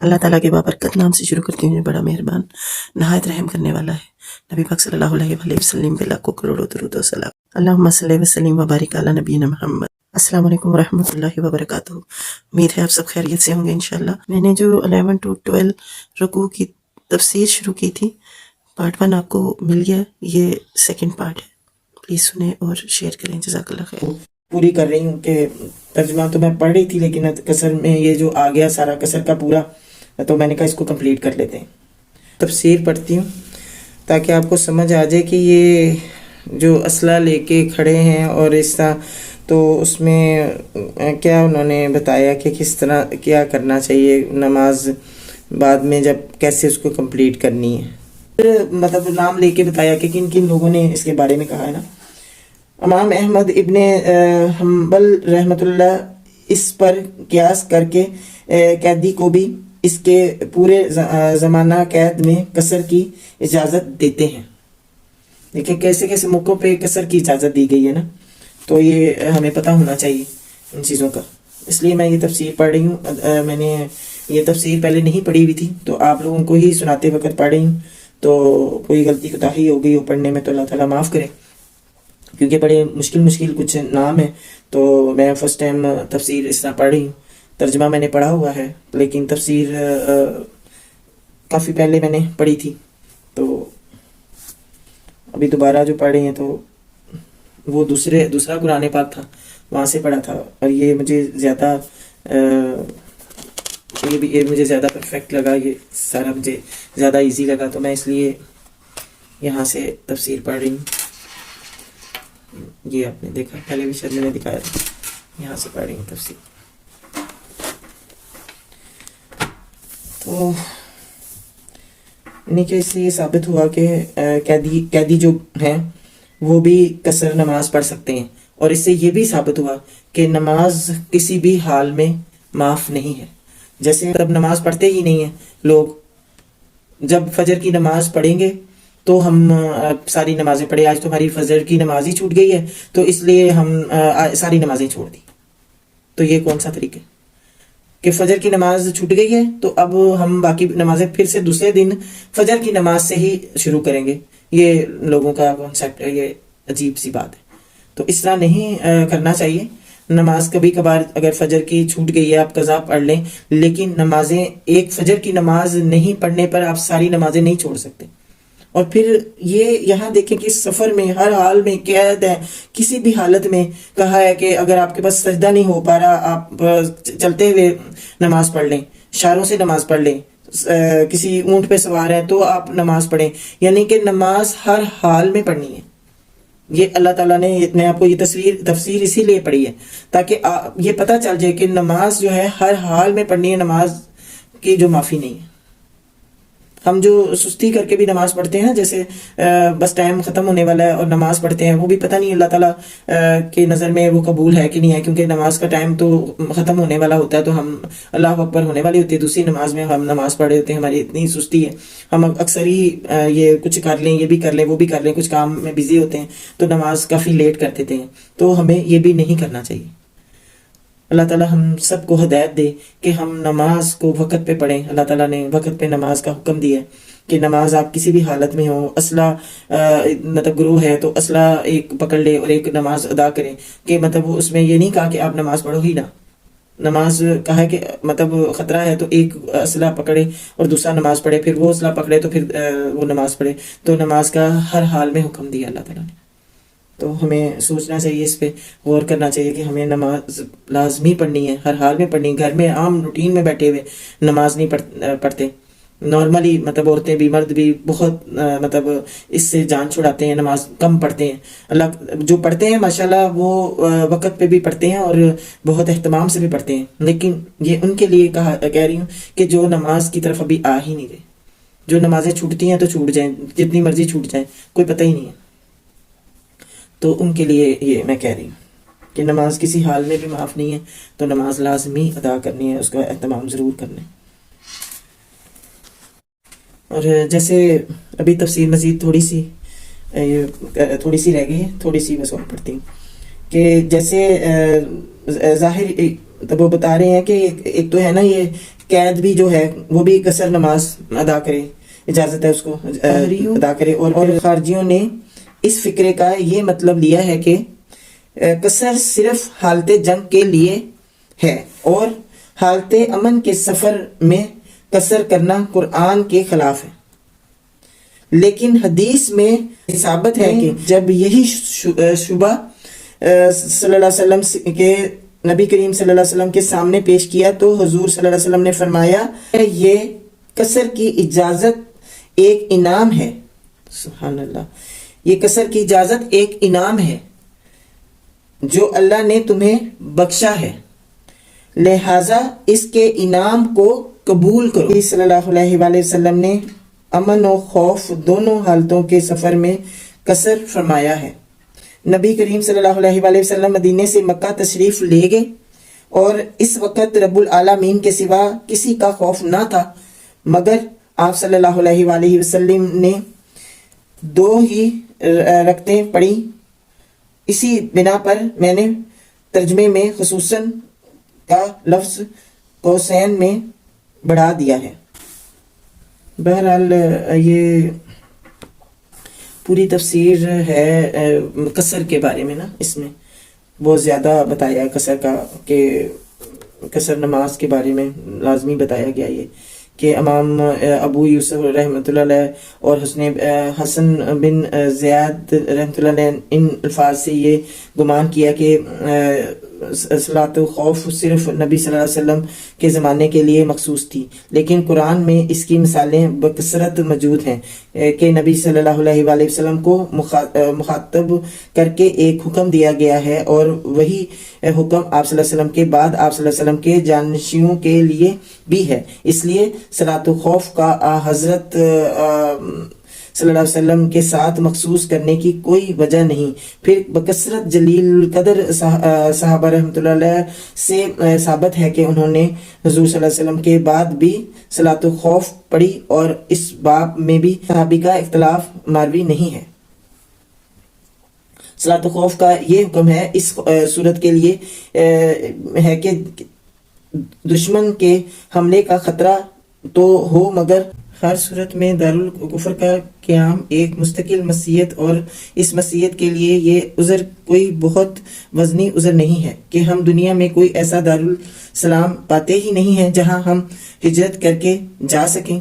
اللہ تعالیٰ کے بابرکت نام سے شروع کرتی ہوں جو بڑا مہربان نہایت رحم کرنے والا ہے۔ نبی پاک صلی اللہ علیہ وآلہ وسلم پہ لاکھوں کروڑوں درود و سلام۔ اللہم صلی وسلم وبارک علی نبینا محمد۔ السلام علیکم ورحمۃ اللہ وبرکاتہ۔ امید ہے آپ سب خیریت سے ہوں گے انشاءاللہ۔ میں نے جو 11 to 12 رکوع کی تفسیر شروع کی تھی، پارٹ 1 آپ کو مل گیا، یہ سیکنڈ پارٹ ہے، پلیز سنیں اور شیئر کریں، جزاک اللہ خیر۔ پوری کر رہی ہوں کہ ترجمہ تو میں پڑھ رہی تھی لیکن کسر میں یہ جو آ گیا سارا کسر کا پورا، تو میں نے کہا اس کو کمپلیٹ کر لیتے ہیں۔ تفسیر پڑھتی ہوں تاکہ آپ کو سمجھ آ جائے کہ یہ جو اسلحہ لے کے کھڑے ہیں اور اس طرح، تو اس میں کیا انہوں نے بتایا کہ کس طرح کیا کرنا چاہیے نماز بعد میں جب کیسے اس کو کمپلیٹ کرنی ہے۔ پھر مطلب نام لے کے بتایا کہ کن کن لوگوں نے اس کے بارے میں کہا ہے نا۔ امام احمد ابن حنبل رحمۃ اللہ اس پر قیاس کر کے قیدی کو بھی اس کے پورے زمانہ قید میں قصر کی اجازت دیتے ہیں۔ دیکھیں کیسے کیسے موقعوں پہ قصر کی اجازت دی گئی ہے نا، تو یہ ہمیں پتہ ہونا چاہیے ان چیزوں کا، اس لیے میں یہ تفسیر پڑھ رہی ہوں۔ میں نے یہ تفسیر پہلے نہیں پڑھی ہوئی تھی تو آپ لوگوں کو ہی سناتے وقت پڑھ رہی ہوں، تو کوئی غلطی کوتاہی ہو گئی ہو پڑھنے میں تو اللہ تعالیٰ معاف کرے، کیونکہ بڑے مشکل کچھ نام ہیں، تو میں فرسٹ ٹائم تفسیر اس طرح پڑھ رہی ہوں۔ ترجمہ میں نے پڑھا ہوا ہے لیکن تفسیر کافی پہلے میں نے پڑھی تھی، تو ابھی دوبارہ جو پڑھ رہے ہیں تو وہ دوسرا قرآن پاک تھا، وہاں سے پڑھا تھا، اور یہ مجھے زیادہ یہ مجھے زیادہ پرفیکٹ لگا، یہ سارا مجھے زیادہ ایزی لگا، تو میں اس لیے یہاں سے تفسیر پڑھ رہی ہوں۔ یہ آپ نے دیکھا، پہلے بھی شاید میں نے دکھایا تھا، یہاں سے پڑھ رہی ہوں تفسیر۔ تو نیچے سے یہ ثابت ہوا کہ قیدی جو ہیں وہ بھی قصر نماز پڑھ سکتے ہیں، اور اس سے یہ بھی ثابت ہوا کہ نماز کسی بھی حال میں معاف نہیں ہے۔ جیسے اب نماز پڑھتے ہی نہیں ہیں لوگ، جب فجر کی نماز پڑھیں گے تو ہم ساری نمازیں پڑھیں، آج تو ہماری فجر کی نماز ہی چھوٹ گئی ہے تو اس لیے ہم ساری نمازیں چھوڑ دی، تو یہ کون سا طریقہ ہے کہ فجر کی نماز چھوٹ گئی ہے تو اب ہم باقی نمازیں پھر سے دوسرے دن فجر کی نماز سے ہی شروع کریں گے؟ یہ لوگوں کا کانسیپٹ ہے، یہ عجیب سی بات ہے، تو اس طرح نہیں کرنا چاہیے۔ نماز کبھی کبھار اگر فجر کی چھوٹ گئی ہے آپ قضا پڑھ لیں، لیکن نمازیں ایک فجر کی نماز نہیں پڑھنے پر آپ ساری نمازیں نہیں چھوڑ سکتے۔ اور پھر یہ یہاں دیکھیں کہ سفر میں ہر حال میں قید ہے، کسی بھی حالت میں کہا ہے کہ اگر آپ کے پاس سجدہ نہیں ہو پا رہا، آپ چلتے ہوئے نماز پڑھ لیں، اشاروں سے نماز پڑھ لیں، کسی اونٹ پہ سوار ہیں تو آپ نماز پڑھیں، یعنی کہ نماز ہر حال میں پڑھنی ہے۔ یہ اللہ تعالیٰ نے، میں آپ کو یہ تفسیر اسی لیے پڑھی ہے تاکہ یہ پتہ چل جائے کہ نماز جو ہے ہر حال میں پڑھنی ہے، نماز کی جو معافی نہیں ہے۔ ہم جو سستی کر کے بھی نماز پڑھتے ہیں، جیسے بس ٹائم ختم ہونے والا ہے اور نماز پڑھتے ہیں، وہ بھی پتہ نہیں اللہ تعالیٰ کی نظر میں وہ قبول ہے کہ نہیں ہے، کیونکہ نماز کا ٹائم تو ختم ہونے والا ہوتا ہے، تو ہم اللہ اکبر ہونے والی ہوتی ہے، دوسری نماز میں ہم نماز پڑھ رہے ہوتے ہیں، ہماری اتنی سستی ہے، ہم اکثر ہی یہ کچھ کر لیں، یہ بھی کر لیں، وہ بھی کر لیں، کچھ کام میں بزی ہوتے ہیں تو نماز کافی لیٹ کر دیتے ہیں، تو ہمیں یہ بھی نہیں کرنا چاہیے۔ اللہ تعالیٰ ہم سب کو ہدایت دے کہ ہم نماز کو وقت پہ پڑھیں۔ اللہ تعالیٰ نے وقت پہ نماز کا حکم دیا ہے کہ نماز آپ کسی بھی حالت میں ہو، اسلحہ مطلب گروہ ہے تو اسلحہ ایک پکڑ لے اور ایک نماز ادا کریں، کہ مطلب اس میں یہ نہیں کہا کہ آپ نماز پڑھو ہی نہ، نماز کہا ہے کہ مطلب خطرہ ہے تو ایک اسلحہ پکڑے اور دوسرا نماز پڑھے، پھر وہ اسلحہ پکڑے تو پھر وہ نماز پڑھے، تو نماز کا ہر حال میں حکم دیا اللہ تعالیٰ نے۔ تو ہمیں سوچنا چاہیے، اس پہ غور کرنا چاہیے کہ ہمیں نماز لازمی پڑھنی ہے، ہر حال میں پڑھنی ہے۔ گھر میں عام روٹین میں بیٹھے ہوئے نماز نہیں پڑھتے، نارملی مطلب عورتیں بھی مرد بھی بہت مطلب اس سے جان چھڑاتے ہیں، نماز کم پڑھتے ہیں۔ اللہ جو پڑھتے ہیں ماشاءاللہ وہ وقت پہ بھی پڑھتے ہیں اور بہت اہتمام سے بھی پڑھتے ہیں، لیکن یہ ان کے لیے کہہ رہی ہوں کہ جو نماز کی طرف ابھی آ ہی نہیں رہے، جو نمازیں چھوٹتی ہیں تو چھوٹ جائیں، جتنی مرضی چھوٹ جائیں، کوئی پتہ ہی نہیں ہے، تو ان کے لیے یہ میں کہہ رہی ہوں کہ نماز کسی حال میں بھی معاف نہیں ہے، تو نماز لازمی ادا کرنی ہے، اس کا اہتمام ضرور کرنا ہے۔ اور جیسے ابھی تفسیر مزید تھوڑی سی رہ گئی ہے، تھوڑی سی بس اور پڑھتی ہوں کہ جیسے ظاہر تو وہ بتا رہے ہیں کہ ایک تو ہے نا یہ قید بھی جو ہے وہ بھی قصر نماز ادا کرے، اجازت ہے اس کو ادا کرے، اور خارجیوں نے اس فکرے کا یہ مطلب لیا ہے کہ قصر صرف حالت جنگ کے لیے ہے اور حالت امن کے سفر میں قصر کرنا قرآن کے خلاف ہے۔ لیکن حدیث میں ثابت ہے کہ جب یہی شبہ صلی اللہ علیہ وسلم کے نبی کریم صلی اللہ علیہ وسلم کے سامنے پیش کیا تو حضور صلی اللہ علیہ وسلم نے فرمایا یہ قصر کی اجازت ایک انعام ہے، سبحان اللہ، یہ قصر کی اجازت ایک انعام ہے جو اللہ نے تمہیں بخشا ہے، لہذا اس کے انعام کو قبول کرو۔ صلی اللہ علیہ وآلہ وسلم نے امن و خوف دونوں حالتوں کے سفر میں قصر فرمایا ہے۔ نبی کریم صلی اللہ علیہ وآلہ وسلم مدینے سے مکہ تشریف لے گئے اور اس وقت رب العالمین کے سوا کسی کا خوف نہ تھا، مگر آپ صلی اللہ علیہ وآلہ وسلم نے 2 ہی رکعتیں پڑھی۔ اسی بنا پر میں نے ترجمے میں خصوصاً کا لفظ قوسین میں بڑھا دیا ہے۔ بہرحال یہ پوری تفسیر ہے قصر کے بارے میں نا، اس میں بہت زیادہ بتایا ہے قصر کا، کہ قصر نماز کے بارے میں لازمی بتایا گیا یہ کہ امام ابو یوسف رحمۃ اللہ علیہ اور حسن بن زیاد رحمۃ اللہ علیہ ان الفاظ سے یہ گمان کیا کہ صلاۃ خوف صرف نبی صلی اللہ علیہ وسلم کے زمانے کے لیے مخصوص تھی، لیکن قرآن میں اس کی مثالیں بکثرت موجود ہیں کہ نبی صلی اللہ علیہ وآلہ وسلم کو مخاطب کر کے ایک حکم دیا گیا ہے، اور وہی حکم آپ صلی اللہ علیہ وسلم کے بعد آپ صلی اللہ علیہ وسلم کے جانشینوں کے لیے بھی ہے۔ اس لیے صلاۃ خوف کا حضرت صلی اللہ علیہ وسلم کے ساتھ مخصوص کرنے کی کوئی وجہ نہیں۔ پھر بکثرت جلیل القدر صحابہ رحمۃ اللہ علیہ سے ثابت ہے کہ انہوں نے حضور صلی اللہ علیہ وسلم کے بعد بھی صلاۃ خوف پڑھی، اور اس باب میں بھی صحابی کا اختلاف مروی نہیں ہے۔ صلاۃ خوف کا یہ حکم ہے اس صورت کے لیے ہے کہ دشمن کے حملے کا خطرہ تو ہو، مگر ہر صورت میں دارالکفر کا قیام ایک مستقل مسیحیت، اور اس مسیحیت کے لیے یہ عذر کوئی بہت وزنی عذر نہیں ہے کہ ہم دنیا میں کوئی ایسا دارالسلام پاتے ہی نہیں ہیں جہاں ہم ہجرت کر کے جا سکیں۔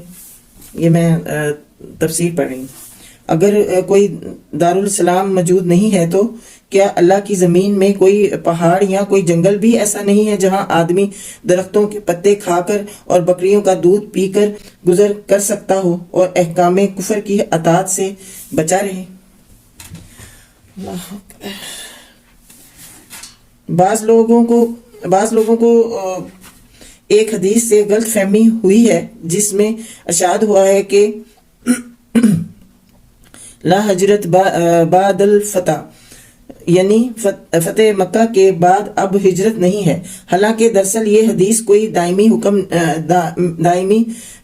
یہ میں تفسیر پڑھ رہی ہوں۔ اگر کوئی دارالسلام موجود نہیں ہے تو کیا اللہ کی زمین میں کوئی پہاڑ یا کوئی جنگل بھی ایسا نہیں ہے جہاں آدمی درختوں کے پتے کھا کر اور بکریوں کا دودھ پی کر گزر کر سکتا ہو اور احکام کفر کی اطاعت سے بچا رہے؟ اللہ اکبر۔ بعض لوگوں کو ایک حدیث سے غلط فہمی ہوئی ہے جس میں ارشاد ہوا ہے کہ لا ہجرت بعد الفتح، یعنی فتح مکہ کے بعد اب ہجرت نہیں ہے، حالانکہ دراصل یہ حدیث کوئی دائمی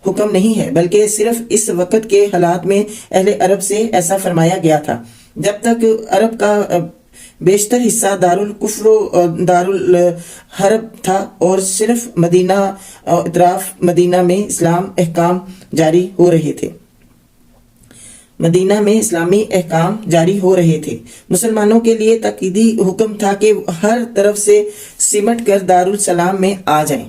حکم نہیں ہے، بلکہ صرف اس وقت کے حالات میں اہل عرب سے ایسا فرمایا گیا تھا جب تک عرب کا بیشتر حصہ دارالکفر و دارالحرب تھا اور صرف مدینہ اطراف مدینہ میں اسلام احکام جاری ہو رہے تھے۔ مدینہ میں اسلامی احکام جاری ہو رہے تھے۔ مسلمانوں کے لیے تاکیدی حکم تھا کہ ہر طرف سے سمٹ کر دارالسلام میں آ جائیں،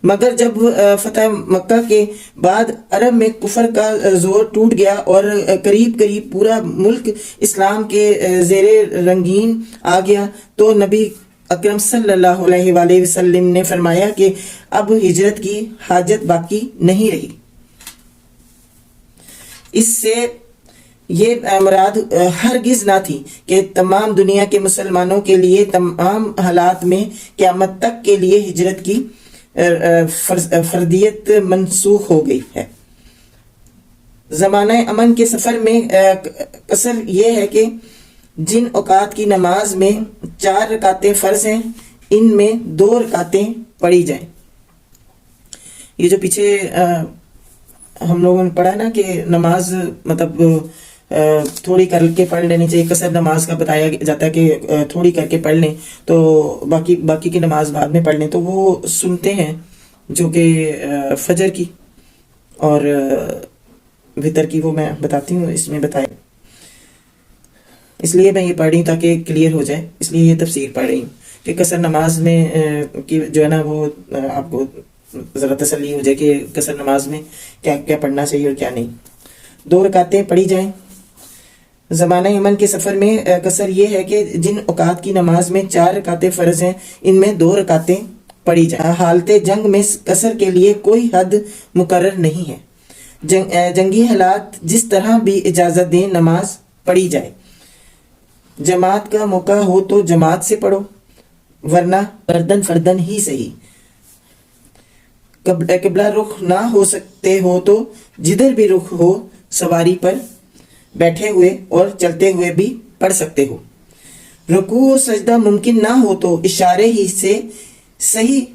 مگر جب فتح مکہ کے بعد عرب میں کفر کا زور ٹوٹ گیا اور قریب پورا ملک اسلام کے زیر رنگین آ گیا تو نبی اکرم صلی اللہ علیہ وآلہ وسلم نے فرمایا کہ اب ہجرت کی حاجت باقی نہیں رہی۔ اس سے یہ مراد ہرگز نہ تھی کہ تمام دنیا کے مسلمانوں کے لیے تمام حالات میں قیامت تک کے لیے ہجرت کی فردیت منسوخ ہو گئی ہے۔ زمانہ امن کے سفر میں قصر یہ ہے کہ جن اوقات کی نماز میں 4 رکعتیں فرض ہیں ان میں 2 رکعتیں پڑھی جائیں۔ یہ جو پیچھے ہم لوگوں نے پڑھا نا کہ نماز مطلب تھوڑی کر کے پڑھ لینی چاہیے. قصر نماز کا بتایا جاتا ہے کہ تھوڑی کر کے پڑھ لیں تو باقی کی نماز بعد میں پڑھ لیں. تو وہ سنتے ہیں جو کہ فجر کی اور وتر کی وہ میں بتاتی ہوں اس میں بتائیں. اس لیے میں یہ پڑھ رہی ہوں تاکہ کلیئر ہو جائے, اس لیے یہ تفسیر پڑھ رہی ہوں کہ قصر نماز میں کی جو ہے نا وہ آپ کو ذرا تسلی ہو جائے کہ قصر نماز میں کیا کیا پڑھنا چاہیے اور کیا نہیں. 2 رکعتیں پڑھی جائیں. زمانہ یمن کے سفر میں قصر یہ ہے کہ جن اوقات کی نماز میں 4 رکعتیں فرض ہیں ان میں 2 رکعتیں پڑھی جائیں. حالت جنگ میں قصر کے لیے کوئی حد مقرر نہیں ہے. جنگی حالات جس طرح بھی اجازت دیں نماز پڑھی جائے. جماعت کا موقع ہو تو جماعت سے پڑھو ورنہ فردن فردن ہی صحیح. قبلہ رخ نہ ہو سکتے ہو تو جدھر بھی رخ ہو سواری پر بیٹھے ہوئے اور چلتے ہوئے بھی پڑھ سکتے ہو. رکوع و سجدہ ممکن نہ ہو تو اشارے ہی سے صحیح.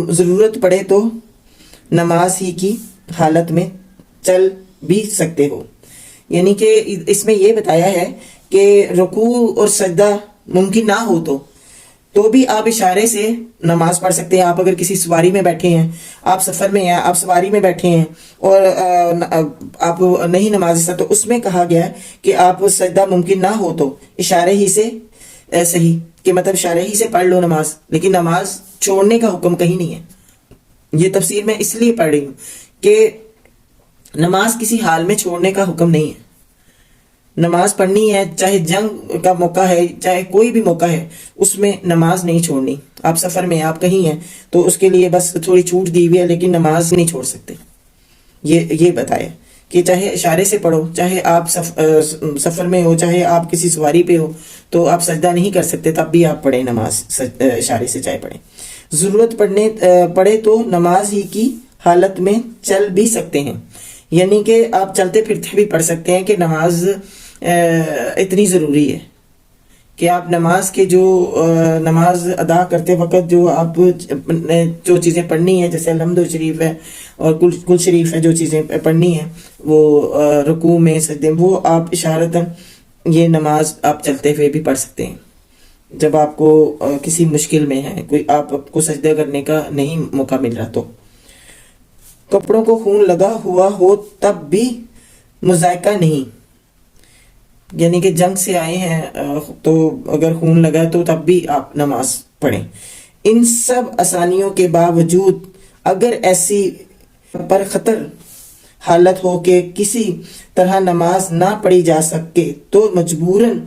ضرورت پڑے تو نماز ہی کی حالت میں چل بھی سکتے ہو. یعنی کہ اس میں یہ بتایا ہے کہ رکوع اور سجدہ ممکن نہ ہو تو بھی آپ اشارے سے نماز پڑھ سکتے ہیں. آپ اگر کسی سواری میں بیٹھے ہیں, آپ سفر میں ہیں, آپ سواری میں بیٹھے ہیں اور آپ نہیں نماز تو اس میں کہا گیا ہے کہ آپ سجدہ ممکن نہ ہو تو اشارے ہی سے صحیح, کہ مطلب اشارے ہی سے پڑھ لو نماز, لیکن نماز چھوڑنے کا حکم کہیں نہیں ہے. یہ تفسیر میں اس لیے پڑھ رہی ہوں کہ نماز کسی حال میں چھوڑنے کا حکم نہیں ہے. نماز پڑھنی ہے, چاہے جنگ کا موقع ہے چاہے کوئی بھی موقع ہے, اس میں نماز نہیں چھوڑنی. آپ سفر میں آپ کہیں ہیں تو اس کے لیے بس تھوڑی چھوٹ دی ہوئی ہے, لیکن نماز نہیں چھوڑ سکتے. یہ بتایا کہ چاہے اشارے سے پڑھو, چاہے آپ سفر میں ہو, چاہے آپ کسی سواری پہ ہو, تو آپ سجدہ نہیں کر سکتے تب بھی آپ پڑھیں نماز اشارے سے چاہے پڑھیں. ضرورت پڑے تو نماز ہی کی حالت میں چل بھی سکتے ہیں. یعنی کہ آپ چلتے پھرتے بھی پڑھ سکتے ہیں کہ نماز اتنی ضروری ہے کہ آپ نماز کے جو نماز ادا کرتے وقت جو آپ جو چیزیں پڑھنی ہیں, جیسے الحمد شریف ہے اور کل شریف ہے, جو چیزیں پڑھنی ہیں وہ رکوع میں سجدے وہ آپ اشارتاً یہ نماز آپ چلتے ہوئے بھی پڑھ سکتے ہیں. جب آپ کو کسی مشکل میں ہے, کوئی آپ کو سجدہ کرنے کا نہیں موقع مل رہا, تو کپڑوں کو خون لگا ہوا ہو تب بھی مذائقہ نہیں. یعنی کہ جنگ سے آئے ہیں تو اگر خون لگا تو تب بھی آپ نماز پڑھیں. ان سب آسانیوں کے باوجود اگر ایسی پر خطر حالت ہو کہ کسی طرح نماز نہ پڑھی جا سکے تو مجبوراً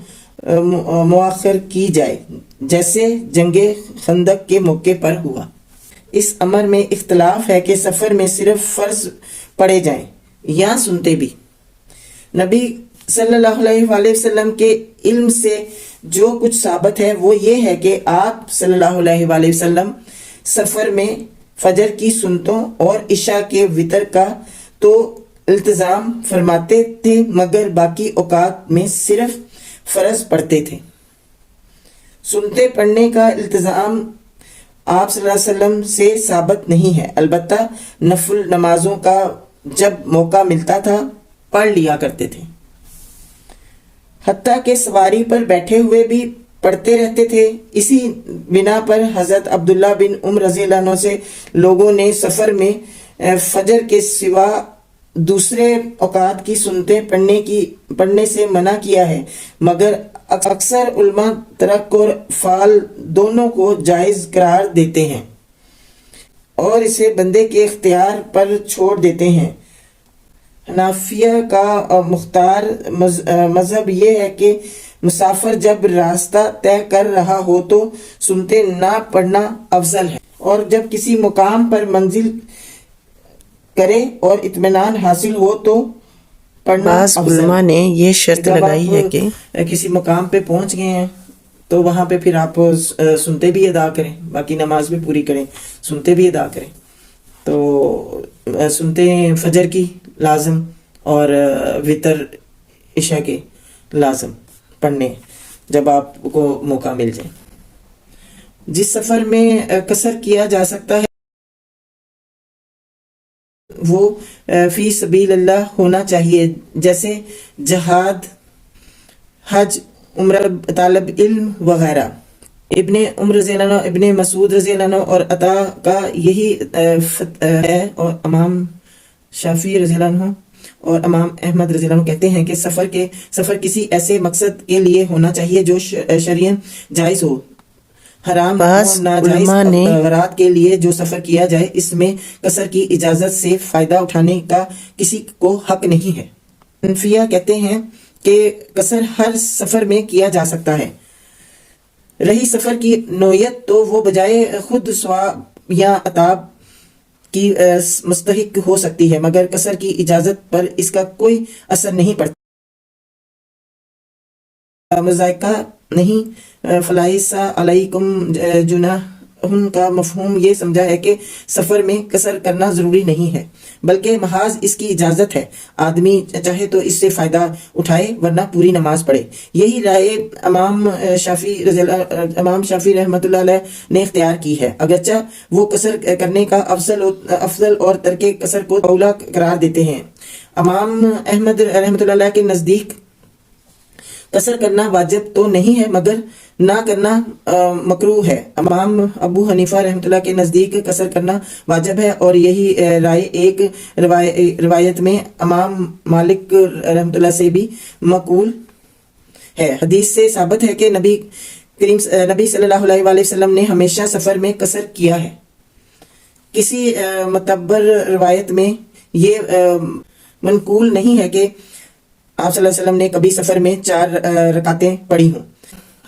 مؤخر کی جائے, جیسے جنگ خندق کے موقع پر ہوا. اس امر میں اختلاف ہے کہ سفر میں صرف فرض پڑھے جائیں یا سنتے بھی. نبی صلی اللہ علیہ وآلہ وسلم کے علم سے جو کچھ ثابت ہے وہ یہ ہے کہ آپ صلی اللہ علیہ وآلہ وسلم سفر میں فجر کی سنتوں اور عشاء کے وتر کا تو التزام فرماتے تھے, مگر باقی اوقات میں صرف فرض پڑھتے تھے. سنتے پڑھنے کا التزام آپ صلی اللہ علیہ وسلم سے ثابت نہیں ہے, البتہ نفل نمازوں کا جب موقع ملتا تھا پڑھ لیا کرتے تھے. حتیٰ کہ سواری پر بیٹھے ہوئے بھی پڑھتے رہتے تھے. اسی بنا پر حضرت عبداللہ بن عمر رضی اللہ عنہ سے لوگوں نے سفر میں فجر کے سوا دوسرے اوقات کی سنتیں پڑھنے سے منع کیا ہے, مگر اکثر علماء ترک اور فعل دونوں کو جائز قرار دیتے ہیں اور اسے بندے کے اختیار پر چھوڑ دیتے ہیں. حنفیہ کا مختار مذہب یہ ہے کہ مسافر جب راستہ طے کر رہا ہو تو سنتے نہ پڑھنا افضل ہے, اور جب کسی مقام پر منزل کرے اور اطمینان حاصل ہو تو پڑھنا بعض افضل. علماء نے یہ شرط جب لگائی ہے آپ کہ کسی مقام پہ پہنچ گئے ہیں تو وہاں پہ پھر آپ سنتے بھی ادا کریں, باقی نماز بھی پوری کریں, سنتے بھی ادا کریں. تو سنتے فجر کی لازم اور وتر عشاء کے لازم پڑھنے جب آپ کو موقع مل جائے. جس سفر میں قصر کیا جا سکتا ہے وہ فی سبیل اللہ ہونا چاہیے، جیسے جہاد، حج، عمرہ، طالب علم وغیرہ۔ ابن عمر رضی اللہ عنہ، ابن مسعود رضی اللہ عنہ اور عطا کا یہی ہے، اور امام شافعی رضی اللہ عنہ اور امام احمد رضی اللہ عنہ کہتے ہیں کہ سفر کسی ایسے مقصد کے لیے ہونا چاہیے جو شرعاً جائز ہو۔ حرام بعض اور ناجائز علماء نے غرض کے لیے جو سفر کیا جائے، اس میں قصر کی اجازت سے فائدہ اٹھانے کا کسی کو حق نہیں ہے۔ حنفیہ کہتے ہیں کہ قصر ہر سفر میں کیا جا سکتا ہے۔ رہی سفر کی نوعیت، تو وہ بجائے خود ثواب یا عطاب کی مستحق ہو سکتی ہے، مگر قصر کی اجازت پر اس کا کوئی اثر نہیں پڑتا۔ مذائقہ نہیں، فلیس علیکم جناح کا مفہوم یہ سمجھا ہے کہ سفر میں قصر کرنا ضروری نہیں ہے، بلکہ محض اس کی اجازت ہے۔ آدمی چاہے تو اس سے فائدہ اٹھائے، ورنہ پوری نماز پڑھے۔ یہی رائے امام شافعی رحمۃ اللہ علیہ نے اختیار کی ہے، اگرچہ وہ قصر کرنے کا افضل اور ترک قصر کو اولا قرار دیتے ہیں۔ امام احمد رحمۃ اللہ علیہ کے نزدیک قصر کرنا واجب تو نہیں ہے، مگر نہ کرنا مکروہ ہے۔ امام ابو حنیفہ رحمۃ اللہ کے نزدیک قصر کرنا واجب ہے، اور یہی رائے ایک روایت میں امام مالک رحمۃ اللہ سے بھی مقبول ہے۔ حدیث سے ثابت ہے کہ نبی صلی اللہ علیہ وآلہ وسلم نے ہمیشہ سفر میں قصر کیا ہے۔ کسی معتبر روایت میں یہ منقول نہیں ہے کہ آپ صلی اللہ علیہ وسلم نے کبھی سفر میں 4 رکعتیں پڑھی ہوں۔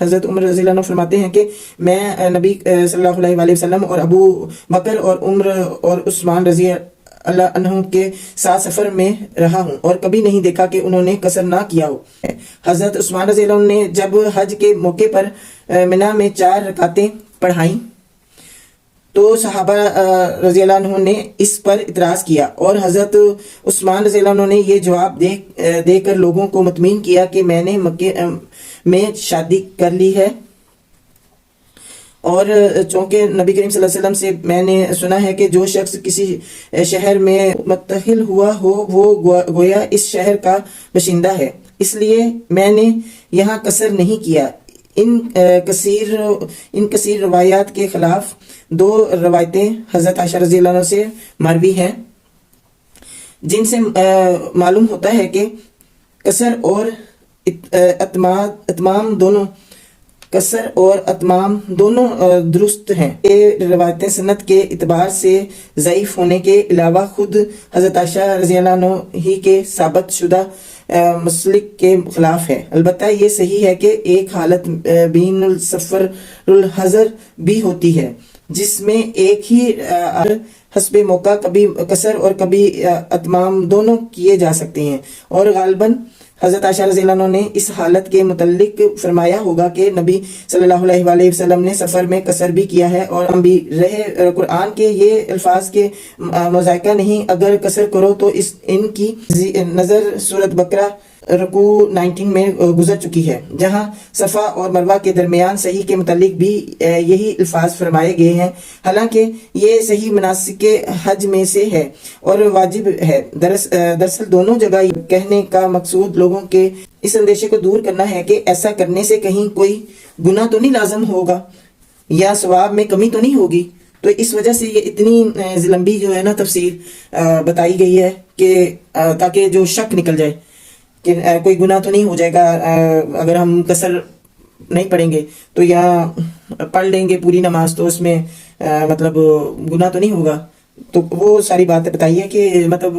حضرت عمر رضی اللہ عنہ فرماتے ہیں کہ میں نبی صلی اللہ علیہ وآلہ وسلم اور ابو بکر اور عمر اور عثمان رضی اللہ عنہ کے ساتھ سفر میں رہا ہوں، اور کبھی نہیں دیکھا کہ انہوں نے قصر نہ کیا ہو۔ حضرت عثمان رضی اللہ عنہ نے جب حج کے موقع پر منی میں 4 رکعتیں پڑھائیں تو صحابہ رضی اللہ عنہ نے اس پر اعتراض کیا، اور حضرت عثمان رضی اللہ عنہ نے یہ جواب دے کر لوگوں کو مطمئن کیا کہ میں نے مکے میں شادی کر لی ہے، اور چونکہ نبی کریم صلی اللہ علیہ وسلم سے میں نے سنا ہے کہ جو شخص کسی شہر میں متحل ہوا ہو وہ گویا اس شہر کا باشندہ ہے، اس لیے میں نے یہاں قصر نہیں کیا۔ ان کثیر روایات کے خلاف 2 روایتیں حضرت عائشہ رضی اللہ عنہ سے مروی ہیں، جن سے معلوم ہوتا ہے کہ قصر اور اتمام دونوں درست ہیں۔ یہ روایتیں سند کے اعتبار سے ضعیف ہونے کے علاوہ خود حضرت عائشہ رضی اللہ عنہ ہی کے ثابت شدہ مسلک کے خلاف ہے۔ البتہ یہ صحیح ہے کہ ایک حالت بین السفر الحضر بھی ہوتی ہے، جس میں ایک ہی حسب موقع کبھی قصر اور کبھی اتمام دونوں کیے جا سکتے ہیں، اور غالباً حضرت عائشہ رضی اللہ عنہ نے اس حالت کے متعلق فرمایا ہوگا کہ نبی صلی اللہ علیہ وآلہ وسلم نے سفر میں قصر بھی کیا ہے، اور ہم بھی رہے قرآن کے یہ الفاظ کے مذائقہ نہیں، اگر قصر کرو تو ان کی نظر سورۃ بقرہ رکوع 19 میں گزر چکی ہے، جہاں صفا اور مروہ کے درمیان صحیح کے متعلق بھی یہی الفاظ فرمائے گئے ہیں، حالانکہ یہ صحیح مناسک حج میں سے ہے اور واجب ہے۔ دراصل دونوں جگہ کہنے کا مقصود لوگوں کے اس اندیشے کو دور کرنا ہے کہ ایسا کرنے سے کہیں کوئی گناہ تو نہیں لازم ہوگا یا ثواب میں کمی تو نہیں ہوگی، تو اس وجہ سے یہ اتنی لمبی جو ہے نا تفسیر بتائی گئی ہے کہ تاکہ جو شک نکل جائے کہ کوئی گناہ تو نہیں ہو جائے گا اگر ہم قصر نہیں پڑھیں گے، تو یا پڑھ لیں گے پوری نماز تو اس میں مطلب گناہ تو نہیں ہوگا۔ تو وہ ساری باتیں بتائی ہے کہ مطلب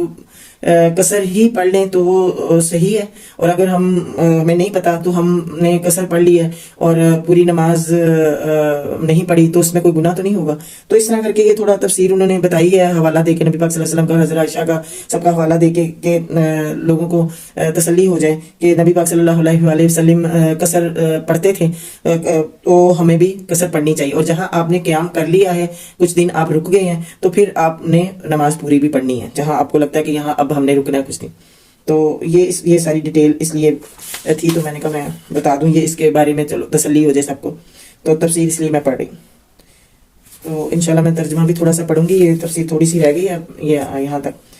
قصر ہی پڑھ لیں تو وہ صحیح ہے، اور اگر ہمیں نہیں پتا تو ہم نے قصر پڑھ لی ہے اور پوری نماز نہیں پڑھی تو اس میں کوئی گناہ تو نہیں ہوگا۔ تو اس طرح کر کے یہ تھوڑا تفسیر انہوں نے بتائی ہے، حوالہ دے کے نبی پاک صلی اللہ علیہ وسلم کا، حضرت عائشہ کا، سب کا حوالہ دے کے کہ لوگوں کو تسلی ہو جائے کہ نبی پاک صلی اللہ علیہ وآلہ وسلم قصر پڑھتے تھے، تو ہمیں بھی قصر پڑھنی چاہیے، اور جہاں آپ نے قیام کر لیا ہے، کچھ دن آپ رک گئے ہیں، تو پھر آپ نے نماز پوری بھی پڑھنی ہے، جہاں آپ کو لگتا ہے کہ یہاں اب ہم نے رکنا ہے کچھ دن۔ تو یہ ساری ڈیٹیل اس لیے تھی، تو میں نے کہا میں بتا دوں یہ اس کے بارے میں، چلو تسلی ہو جائے سب کو، تو تفسیر اس لیے میں پڑھ رہی ہوں۔ تو انشاءاللہ میں ترجمہ بھی تھوڑا سا پڑھوں گی، یہ تفسیر تھوڑی سی رہ گئی ہے یہ یہاں تک۔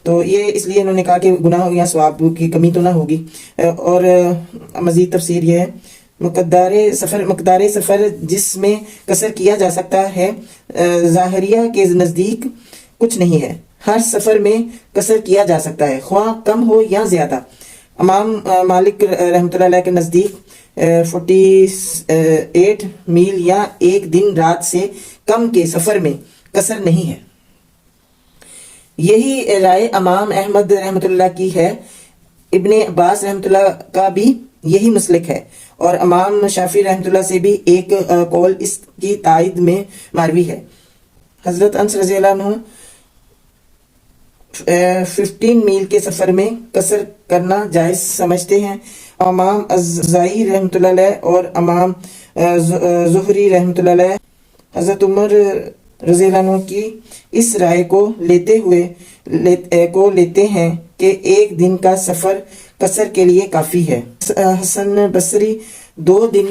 تو یہ اس لیے انہوں نے کہا کہ گناہ یا ثواب کی کمی تو نہ ہوگی. اور مزید تفسیر یہ ہے مقدار سفر جس میں قصر کیا جا سکتا ہے ظاہریہ کے نزدیک کچھ نہیں ہے. ہر سفر میں قصر کیا جا سکتا ہے خواہ کم ہو یا زیادہ. امام مالک رحمۃ اللہ علیہ کے نزدیک 48 میل یا ایک دن رات سے کم کے سفر میں قصر نہیں ہے. یہی رائے امام احمد رحمۃ اللہ کی ہے. ابن عباس رحمۃ اللہ کا بھی یہی مسلک ہے اور امام شافعی رحمۃ اللہ سے بھی ایک قول اس کی تائید میں مروی ہے. حضرت انس رضی اللہ عنہ 15 میل کے سفر میں قصر کرنا جائز سمجھتے ہیں. امام الزائی رحمۃ اللہ علیہ اور امام زہری رحمۃ اللہ علیہ حضرت عمر رضی اللہ عنہ کی اس رائے کو لیتے ہیں کہ ایک دن کا سفر قصر کے لیے کافی ہے. حسن بصری 2 دن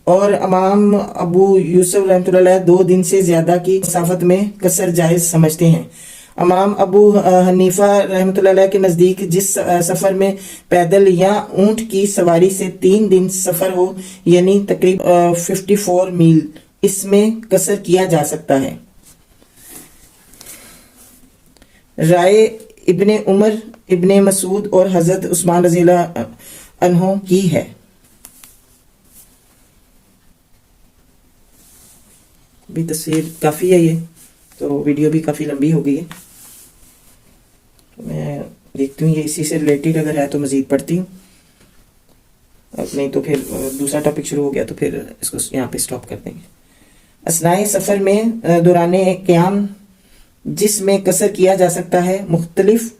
اور امام ابو یوسف رحمۃ اللہ علیہ 2 دن سے زیادہ کی مسافت میں قصر جائز سمجھتے ہیں. امام ابو حنیفہ رحمۃ اللہ علیہ کے نزدیک جس سفر میں پیدل یا اونٹ کی سواری سے 3 دن سفر ہو یعنی تقریباً 54 میل اس میں قصر کیا جا سکتا ہے. رائے ابن عمر ابن مسعود اور حضرت عثمان رضی اللہ عنہ کی ہے. بھی تصویر کافی ہے یہ تو ویڈیو بھی کافی لمبی ہو گئی ہے. میں دیکھتی ہوں یہ اسی سے ریلیٹڈ اگر ہے تو مزید پڑھتی ہوں, نہیں تو پھر دوسرا ٹاپک شروع ہو گیا تو پھر اس کو یہاں پہ سٹاپ کر دیں گے. اثناء سفر میں دوران قیام جس میں قصر کیا جا سکتا ہے مختلف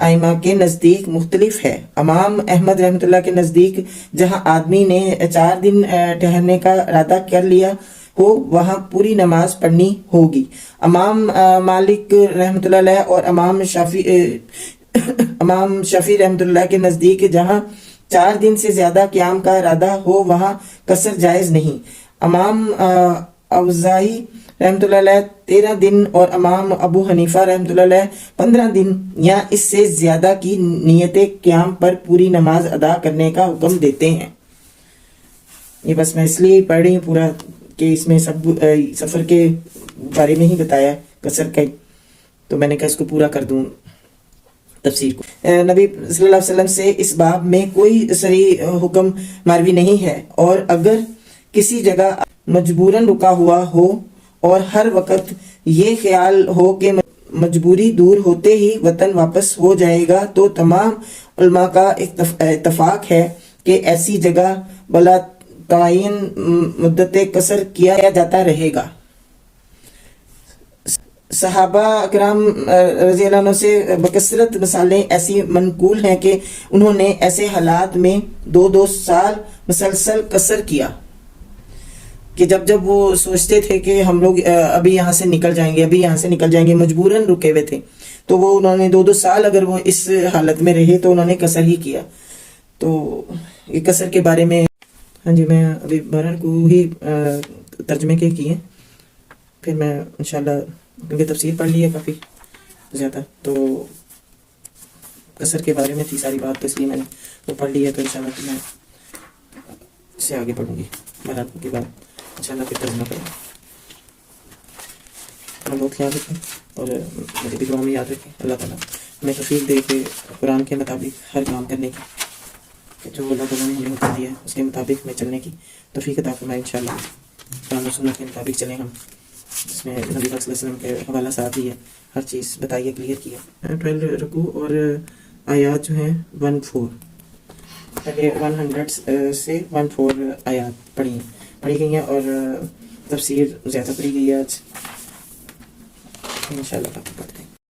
ائمہ کے نزدیک مختلف ہے. امام احمد رحمۃ اللہ کے نزدیک جہاں آدمی نے 4 دن ٹھہرنے کا ارادہ کر لیا ہو وہاں پوری نماز پڑھنی ہوگی. امام مالک رحمۃ اللہ علیہ اور امام شافعی رحمۃ اللہ کے نزدیک جہاں 4 دن سے زیادہ قیام کا ارادہ ہو وہاں قصر جائز نہیں. امام اوزاعی رحمۃ اللہ علیہ 13 دن اور امام ابو حنیفہ رحمۃ اللہ علیہ 15 دن یا اس سے زیادہ کی نیت قیام پر پوری نماز ادا کرنے کا حکم دیتے ہیں. یہ بس میں اس لیے پڑھ رہی ہوں پورا کہ اس میں سب سفر کے بارے میں ہی بتایا قصر کا, تو میں نے کہا اس کو پورا کر دوں تفسیر کو. نبی صلی اللہ علیہ وسلم سے اس باب میں کوئی صریح حکم مروی نہیں ہے, اور اگر کسی جگہ مجبوراً رکا ہوا ہو اور ہر وقت یہ خیال ہو کہ مجبوری دور ہوتے ہی وطن واپس ہو جائے گا تو تمام علماء کا اتفاق ہے کہ ایسی جگہ بلا تعین مدت قصر کیا جاتا رہے گا. صحابہ اکرام رضی اللہ عنہ سے بکثرت مثالیں ایسی منقول ہیں کہ انہوں نے ایسے حالات میں 2 سال مسلسل قصر کیا کہ جب وہ سوچتے تھے کہ ہم لوگ ابھی یہاں سے نکل جائیں گے مجبوراً رکے ہوئے تھے, تو وہ انہوں نے 2 سال اگر وہ اس حالت میں رہے تو انہوں نے قصر ہی کیا. تو یہ قصر کے بارے میں ہاں جی میں ابھی 12 کو ہی ترجمے کے کیے, پھر میں انشاءاللہ کیونکہ تفسیر پڑھ لی ہے کافی زیادہ تو قصر کے بارے میں تھی ساری بات, تو اس لیے میں نے وہ پڑھ لی ہے, تو انشاءاللہ میں اس سے آگے پڑھوں گی 12 کے بعد انشاءاللہ پھر ترجمہ کریں. ہم بہت خیال رکھیں اور مجھے بھی دعا میں یاد رکھیں. اللہ تعالیٰ ہمیں توفیق دے کے قرآن کے مطابق ہر کام کرنے کی, جو اللہ تعالیٰ نے ہمیں حکم دیا ہے اس کے مطابق میں چلنے کی توفیق عطا فرمائے. انشاءاللہ قرآن و سنت کے مطابق چلیں ہم, جس میں نبی صلی اللہ علیہ وسلم کے حوالہ ساتھ ہی ہے, ہر چیز بتائیے کلیئر کیا. 12 رکوع اور آیات جو ہیں 1-4 پہلے 100 سے 1-4 آیات پڑھی گئی ہیں اور تفسیر زیادہ پڑھی گئی ہے آج انشاءاللہ. پڑھتے ہیں.